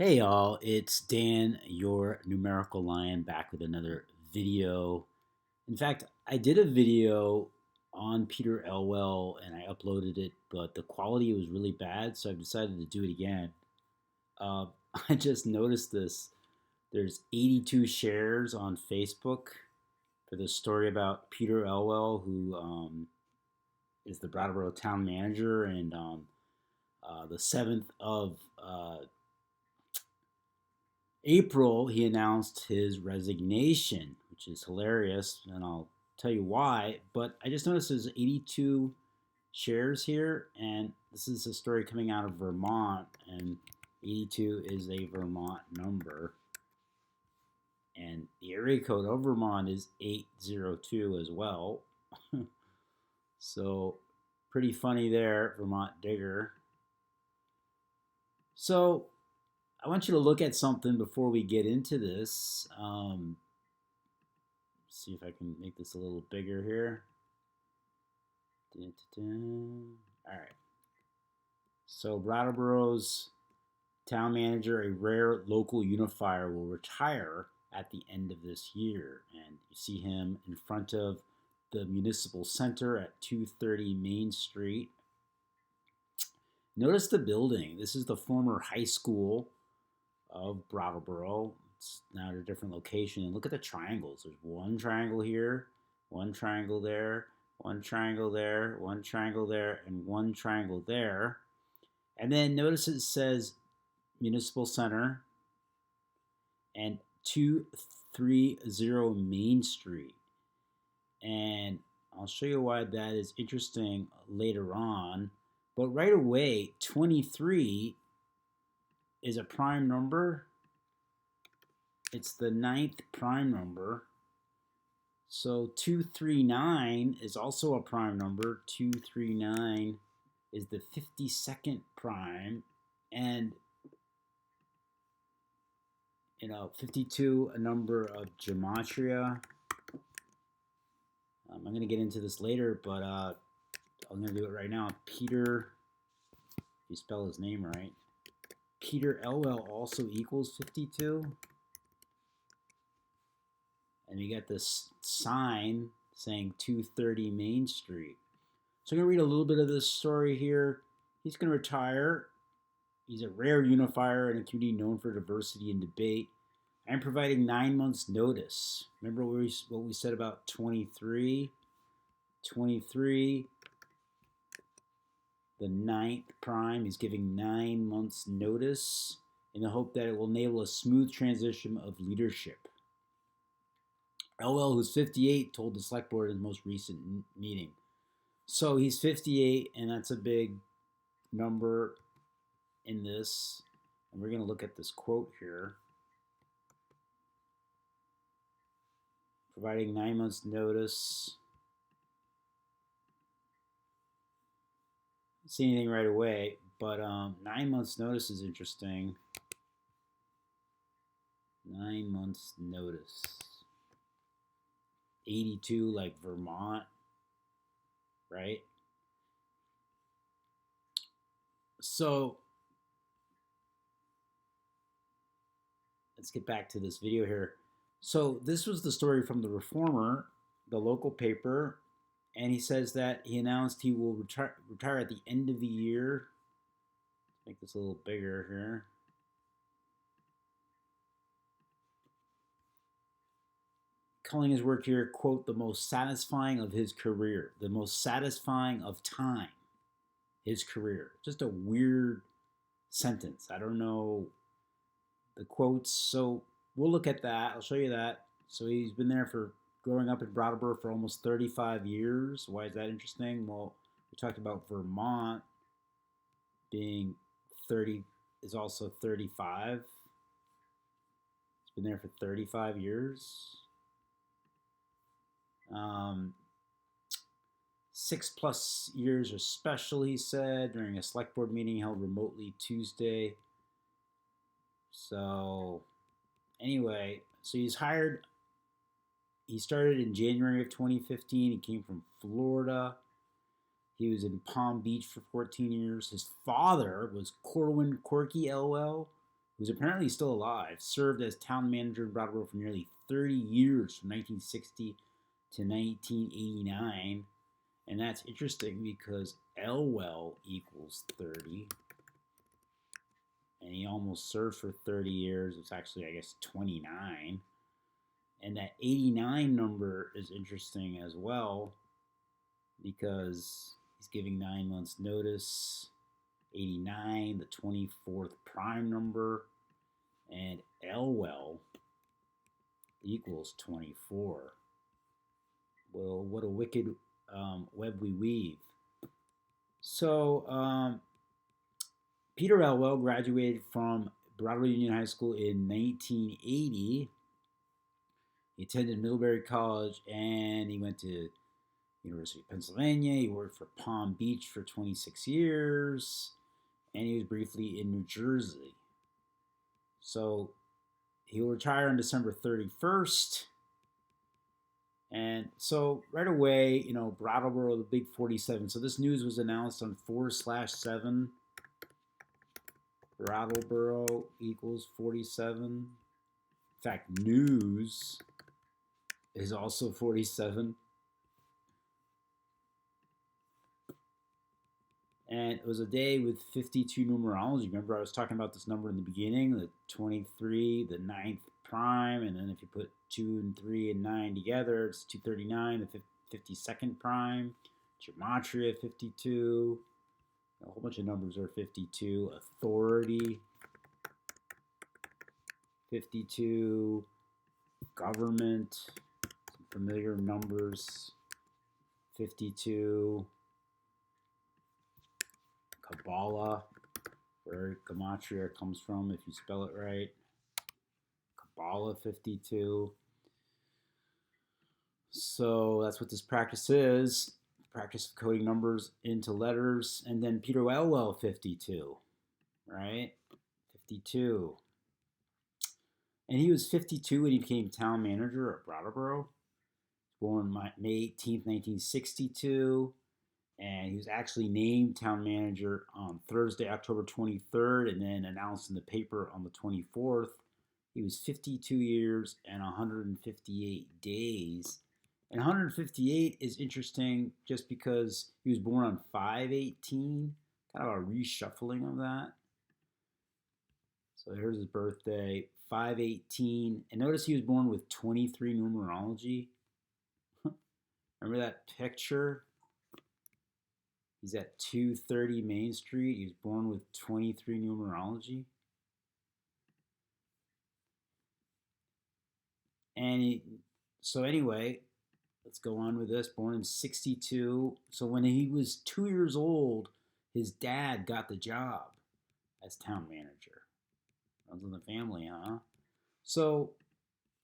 Hey y'all, it's Dan, your numerical lion, back with another video. In fact, I did a video on Peter Elwell and I uploaded it, but the quality was really bad, so I've decided to do it again. Uh, I just noticed this. There's 82 shares on Facebook for this story about Peter Elwell, who is the Brattleboro town manager, and the 7th of April, he announced his resignation, which is hilarious, and I'll tell you why. But I just noticed there's 82 shares here, and this is a story coming out of Vermont, and 82 is a Vermont number, and the area code of Vermont is 802 as well. So, pretty funny there, Vermont Digger. So, I want you to look at something before we get into this. See if I can make this a little bigger here. Dun, dun, dun. All right. So Brattleboro's town manager, a rare local unifier, will retire at the end of this year. And you see him in front of the municipal center at 230 Main Street. Notice the building. This is the former high school of Brattleboro. It's now at a different location. And look at the triangles. There's one triangle here, one triangle there, one triangle there, one triangle there, and one triangle there. And then notice it says Municipal Center and 230 Main Street. And I'll show you why that is interesting later on. But right away, 23 is a prime number. It's the 9th prime number. So 239 is also a prime number. 239 is the 52nd prime. And, 52, a number of gematria. I'm going to get into this later, but I'm going to do it right now. Peter, if you spell his name right, Peter Elwell also equals 52. And you got this sign saying 230 Main Street. So I'm going to read a little bit of this story here. He's going to retire. He's a rare unifier in a community known for diversity and debate. I'm providing 9 months notice. Remember what we said about 23? 23, the 9th prime. He's giving 9 months notice in the hope that it will enable a smooth transition of leadership. Elwell, who's 58, told the select board in his most recent meeting. So he's 58, and that's a big number in this. And we're going to look at this quote here. Providing 9 months notice. Don't see anything right away, but 9 months notice is interesting. 9 months notice. 82 like Vermont, right? So let's get back to this video here. So this was the story from the Reformer, the local paper, and he says that he announced he will retire at the end of the year. Let's make this a little bigger here. Calling his work here, quote, the most satisfying of his career, the most satisfying of time, his career. Just a weird sentence. I don't know the quotes. So we'll look at that. I'll show you that. So he's been there for growing up in Brattleboro for almost 35 years. Why is that interesting? Well, we talked about Vermont being 30 is also 35. He's been there for 35 years. 6+ years are special, he said, during a select board meeting held remotely Tuesday. So, anyway, so he started in January of 2015. He came from Florida. He was in Palm Beach for 14 years. His father was Corwin Corky Elwell, who's apparently still alive, served as town manager in Brattleboro for nearly 30 years, from 1960 to 1989. And that's interesting because Elwell equals 30. And he almost served for 30 years. It's actually, I guess, 29. And that 89 number is interesting as well because he's giving 9 months notice. 89, the 24th prime number, and Elwell equals 24. Well, what a wicked web we weave. So, Peter Elwell graduated from Brattleboro Union High School in 1980. He attended Middlebury College and he went to University of Pennsylvania. He worked for Palm Beach for 26 years, and he was briefly in New Jersey. So he'll retire on December 31st. And so right away, Brattleboro, the big 47. So this news was announced on 4/7. Brattleboro equals 47. In fact, news is also 47. And it was a day with 52 numerology. Remember, I was talking about this number in the beginning, the 23, the 9th prime, and then if you put 2 and 3 and 9 together, it's 239, the 52nd prime. Gematria, 52. A whole bunch of numbers are 52. Authority, 52. Government, some familiar numbers, 52. Kabbalah, where Gematria comes from, if you spell it right. Kabbalah, 52. So that's what this practice is. Practice of coding numbers into letters. And then Peter Elwell, 52, right? 52. And he was 52 when he became town manager at Brattleboro. Born May 18th, 1962. And he was actually named town manager on Thursday, October 23rd, and then announced in the paper on the 24th. He was 52 years and 158 days. And 158 is interesting just because he was born on 5/18, kind of a reshuffling of that. So here's his birthday, 5/18. And notice he was born with 23 numerology. Remember that picture? He's at 230 Main Street. He was born with 23 numerology. And so anyway, let's go on with this. Born in 62. So when he was 2 years old, his dad got the job as town manager. Runs in the family, huh? So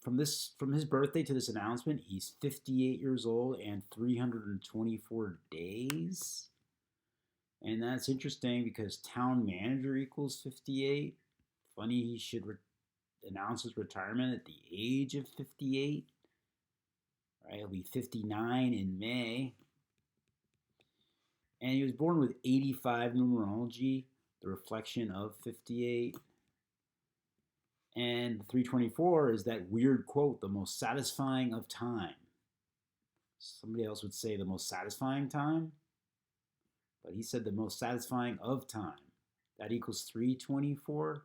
from his birthday to this announcement, he's 58 years old and 324 days. And that's interesting because town manager equals 58. Funny he should announce his retirement at the age of 58. Right, he'll be 59 in May. And he was born with 85 numerology, the reflection of 58. And 324 is that weird quote, the most satisfying of time. Somebody else would say the most satisfying time, but he said the most satisfying of time. That equals 324.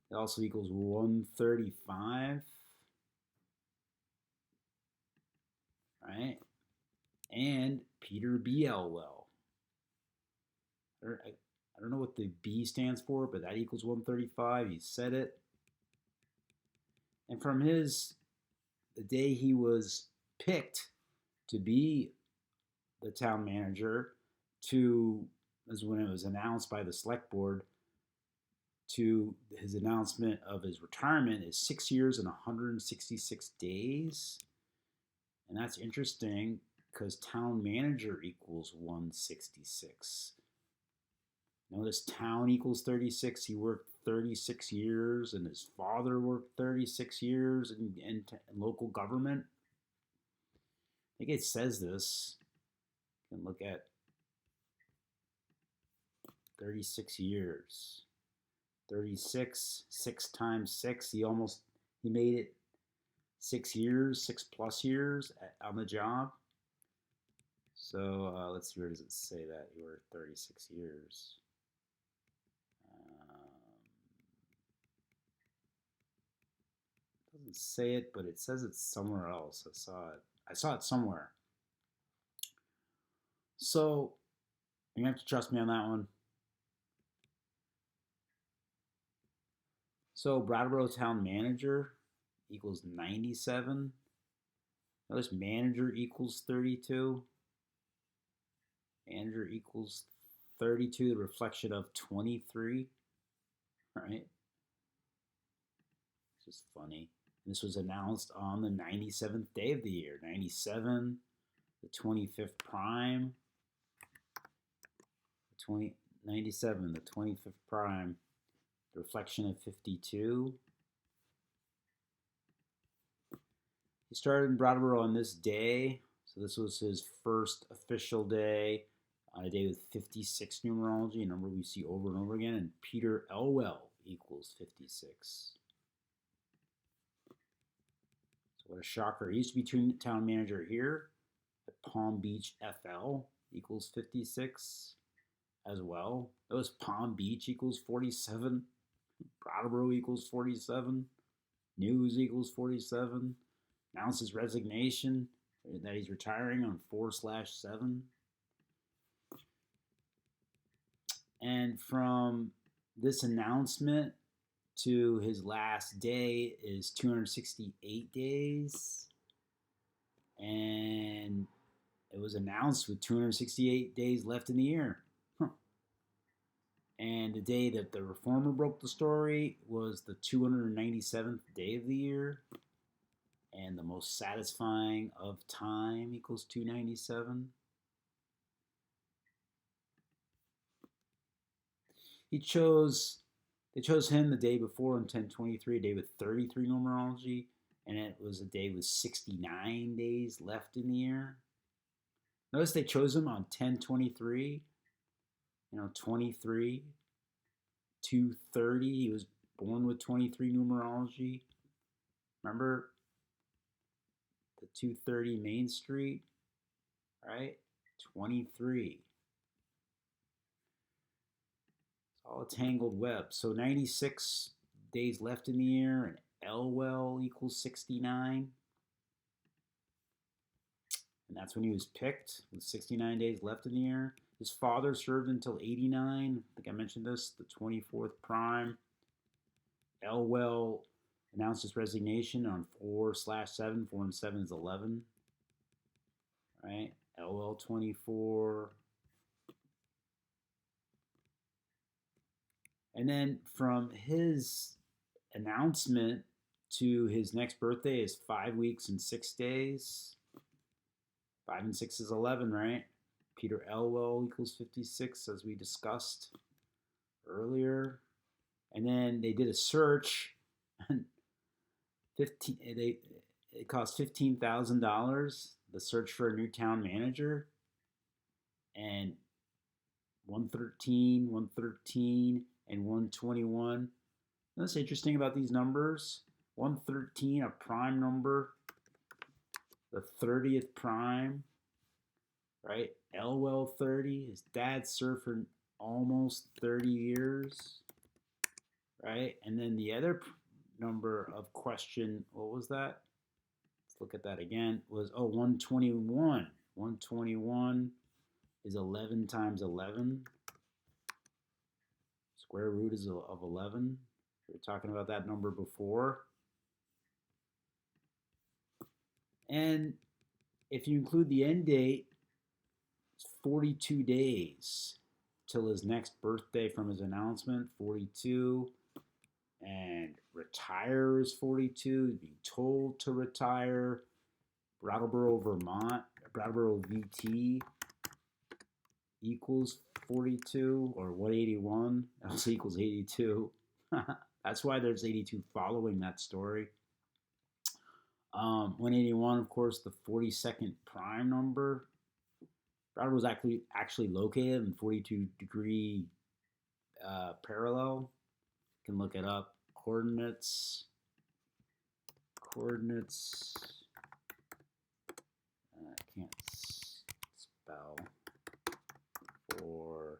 It also equals 135. Right? And Peter B. Elwell. I don't know what the B stands for, but that equals 135. He said it. And from the day he was picked to be the town manager to, as when it was announced by the select board, to his announcement of his retirement is 6 years and 166 days. And that's interesting because town manager equals 166. Notice town equals 36. He worked 36 years, and his father worked 36 years in local government. I think it says this. You can look at 36 years. 36, 6 times 6. He made it 6 years, 6+ years on the job. So let's see, where does it say that you were 36 years? Doesn't say it, but it says it's somewhere else. I saw it somewhere. So you have to trust me on that one. So Brattleboro Town Manager equals 97. Notice manager equals 32. Manager equals 32, the reflection of 23. Right? It's just funny. This was announced on the 97th day of the year. 97, the 25th prime. 97, the 25th prime. The reflection of 52. He started in Brattleboro on this day. So this was his first official day. A day with 56 numerology, a number we see over and over again. And Peter Elwell equals 56. So what a shocker. He used to be town manager here at Palm Beach FL equals 56 as well. Notice Palm Beach equals 47. Brattleboro equals 47. News equals 47. Announces resignation that he's retiring on 4/7. And from this announcement to his last day is 268 days. And it was announced with 268 days left in the year. And the day that the reformer broke the story was the 297th day of the year. And the most satisfying of time equals 297. They chose him the day before on 1023, a day with 33 numerology, and it was a day with 69 days left in the year. Notice they chose him on 1023, 23, 230. He was born with 23 numerology. Remember the 230 Main Street, right? 23. It's all a tangled web. So 96 days left in the year, and Elwell equals 69. And that's when he was picked, with 69 days left in the year. His father served until 89. I think I mentioned this, the 24th prime. Elwell announced his resignation on 4/7. 4 and 7 is 11. Right? Elwell 24. And then from his announcement to his next birthday is 5 weeks and 6 days. 5 and 6 is 11, right? Peter Elwell equals 56, as we discussed earlier. And then they did a search. It cost $15,000, the search for a new town manager. And 113, 113, and 121. What's interesting about these numbers? 113, a prime number, the 30th prime, right? Elwell 30. His dad served for almost 30 years, right? And then the other number of question, what was that? Let's look at that again. Was 121. 121 is 11 times 11. Square root is of 11. We were talking about that number before. And if you include the end date, it's 42 days till his next birthday from his announcement, 42. And retire is 42. He's being told to retire. Brattleboro, Vermont, Brattleboro VT equals 42, or 181 else equals 82. That's why there's 82 following that story. 181, of course, the 42nd prime number. Brattleboro was actually located in 42-degree parallel. can look it up. Coordinates. I can't spell for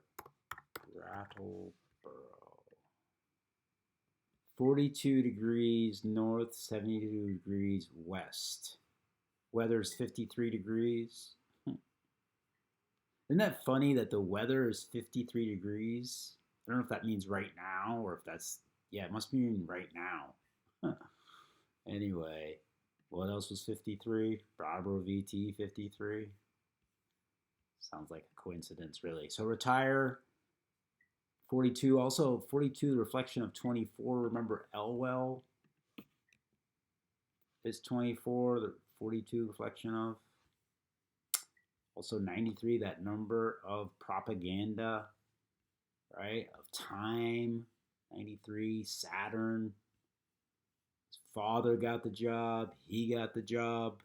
Brattleboro. 42 degrees north, 72 degrees west. Weather's 53 degrees. Isn't that funny that the weather is 53 degrees? I don't know if that means right now or if that's, yeah, it must mean right now. Anyway, what else was 53? Brattleboro VT 53. Sounds like a coincidence, really. So retire 42. Also 42, the reflection of 24. Remember Elwell is 24, the 42 reflection of. Also 93, that number of propaganda, right? Of time. 93, Saturn. His father got the job. He got the job.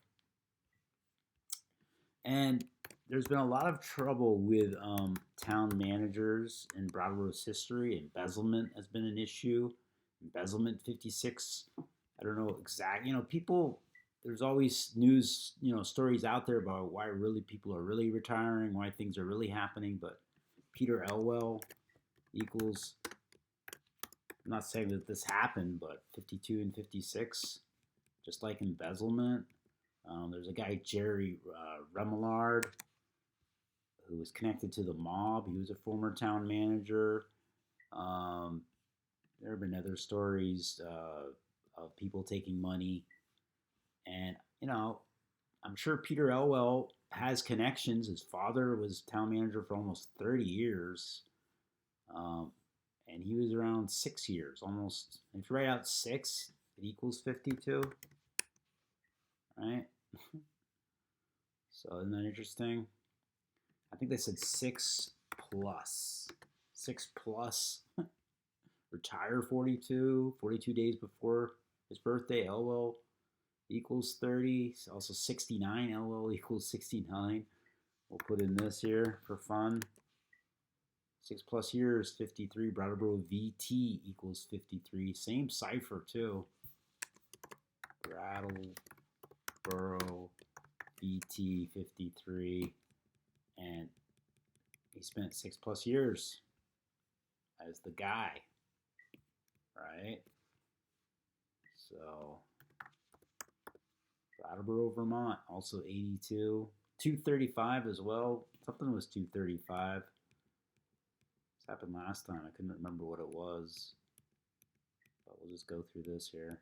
And there's been a lot of trouble with town managers in Brattleboro's history. Embezzlement has been an issue. Embezzlement 56. I don't know exactly. People, there's always news, stories out there about why really people are really retiring, why things are really happening. But Peter Elwell equals, I'm not saying that this happened, but 52 and 56, just like embezzlement. There's a guy, Jerry Remillard, who was connected to the mob. He was a former town manager. There have been other stories of people taking money. And, I'm sure Peter Elwell has connections. His father was town manager for almost 30 years. And he was around 6 years, almost. If you write out 6, it equals 52. Right? So isn't that interesting? I think they said 6 plus. 6 plus. Retire 42. 42 days before his birthday. Elwell equals 30. Also 69. Elwell equals 69. We'll put in this here for fun. 6 plus years, 53. Brattleboro VT equals 53. Same cipher too. Brattleboro VT 53. And he spent 6 plus years as the guy, right? So, Brattleboro, Vermont, also 82. 235 as well. Something was 235. This happened last time. I couldn't remember what it was. But we'll just go through this here.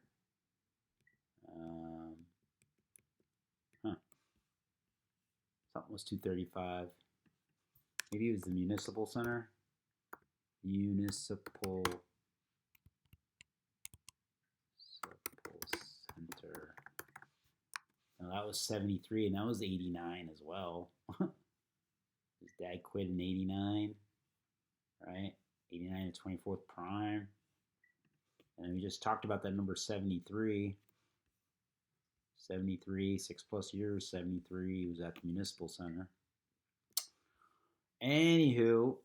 Something was 235. Maybe it was the Municipal Center. Municipal Center. Now that was 73, and that was 89 as well. His dad quit in 89, right? 89 to 24th prime. And we just talked about that number 73. 73, 6 plus years, 73. He was at the Municipal Center. Anywho,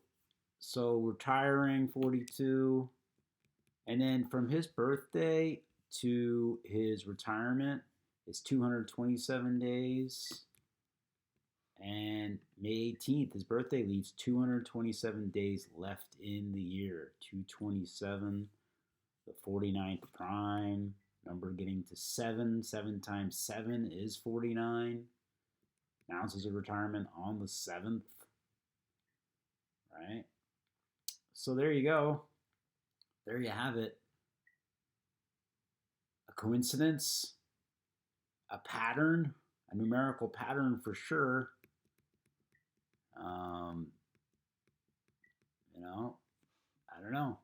so retiring 42. And then from his birthday to his retirement is 227 days. And May 18th, his birthday leaves 227 days left in the year. 227, the 49th prime. Number getting to 7. 7 times 7 is 49. Announces a retirement on the 7th. Right? So there you go. There you have it. A coincidence, a pattern, a numerical pattern for sure. I don't know.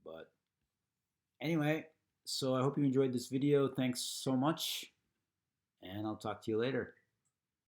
But anyway, so I hope you enjoyed this video. Thanks so much, and I'll talk to you later.